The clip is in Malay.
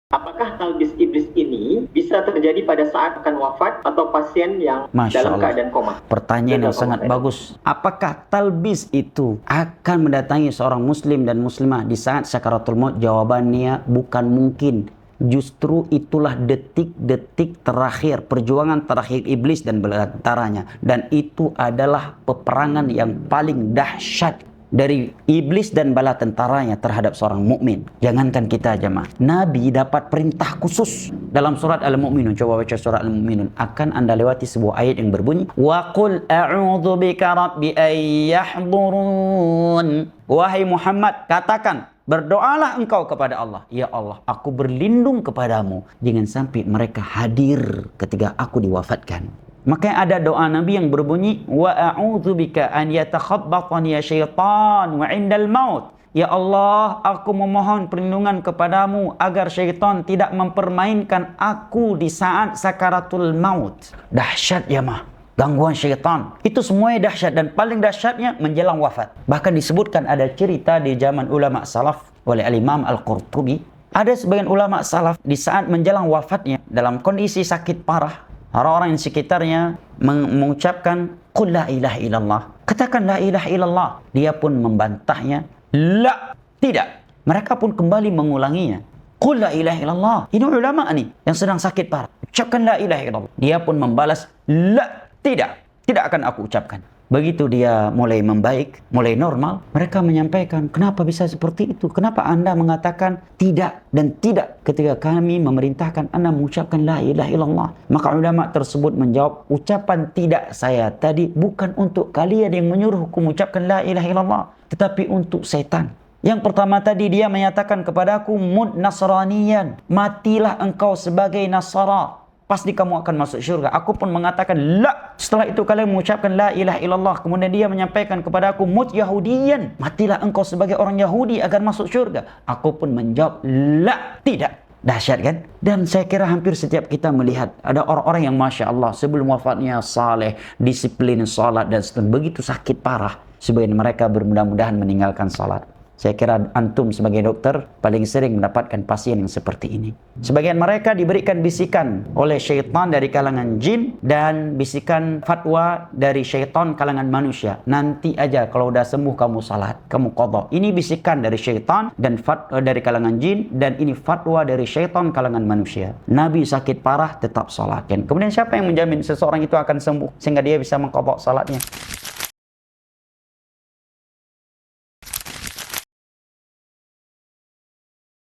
Apakah talbis iblis ini bisa terjadi pada saat akan wafat atau pasien yang dalam keadaan koma? Pertanyaan yang sangat bagus. Apakah talbis itu akan mendatangi seorang muslim dan muslimah di saat sakaratul maut? Jawabannya bukan mungkin. Justru itulah detik-detik terakhir, perjuangan terakhir iblis dan belantaranya. Dan itu adalah peperangan yang paling dahsyat dari iblis dan bala tentaranya terhadap seorang mukmin. Jangankan kita jemaah, Nabi dapat perintah khusus dalam surat Al-Mu'minun. Coba baca surat Al-Mu'minun. Akan Anda lewati sebuah ayat yang berbunyi, wa qul a'udzu bika rabbi ay yahdurun. Wahai Muhammad, katakan, berdoalah engkau kepada Allah, ya Allah, aku berlindung kepadamu jangan sampai mereka hadir ketika aku diwafatkan. Maka ada doa Nabi yang berbunyi, wa a'udzubika an yatakhabbatani syaitan wa 'indal maut. Ya Allah, aku memohon perlindungan kepadamu agar syaitan tidak mempermainkan aku di saat sakaratul maut. Dahsyat ya mah, gangguan syaitan. Itu semuanya dahsyat, dan paling dahsyatnya menjelang wafat. Bahkan disebutkan ada cerita di zaman ulama salaf oleh Al-Imam Al-Qurtubi. Ada sebagian ulama salaf di saat menjelang wafatnya dalam kondisi sakit parah, orang-orang di sekitarnya mengucapkan qul la ilaha illallah, katakan la ilaha illallah. Dia pun membantahnya, la, tidak. Mereka pun kembali mengulanginya, qul la ilaha illallah. Ini ulama nih yang sedang sakit parah, ucapkan la ilaha illallah. Dia pun membalas, la, tidak akan aku ucapkan. Begitu dia mulai membaik, mulai normal, mereka menyampaikan, kenapa bisa seperti itu? Kenapa Anda mengatakan tidak dan tidak ketika kami memerintahkan Anda mengucapkan la ilaha illallah? Maka ulama tersebut menjawab, ucapan tidak saya tadi bukan untuk kalian yang menyuruhku mengucapkan la ilaha illallah, tetapi untuk setan. Yang pertama tadi dia menyatakan kepadaku, mut nasraniyan, matilah engkau sebagai Nasara, pasti kamu akan masuk syurga. Aku pun mengatakan la. Setelah itu kalian mengucapkan la ilaha illallah. Kemudian dia menyampaikan kepada aku, mut yahudiyan, matilah engkau sebagai orang Yahudi agar masuk syurga. Aku pun menjawab la, tidak. Dahsyat kan? Dan saya kira hampir setiap kita melihat ada orang-orang yang Masya Allah sebelum wafatnya saleh, disiplin salat, dan setelah begitu sakit parah, sebagian mereka bermudah-mudahan meninggalkan salat. Saya kira antum sebagai dokter paling sering mendapatkan pasien yang seperti ini. Sebagian mereka diberikan bisikan oleh syaitan dari kalangan jin dan bisikan fatwa dari syaitan kalangan manusia. Nanti aja kalau udah sembuh kamu salat, kamu qadha. Ini bisikan dari syaitan dan fatwa dari kalangan jin, dan ini fatwa dari syaitan kalangan manusia. Nabi sakit parah tetap salat. Dan kemudian siapa yang menjamin seseorang itu akan sembuh sehingga dia bisa mengqadha salatnya?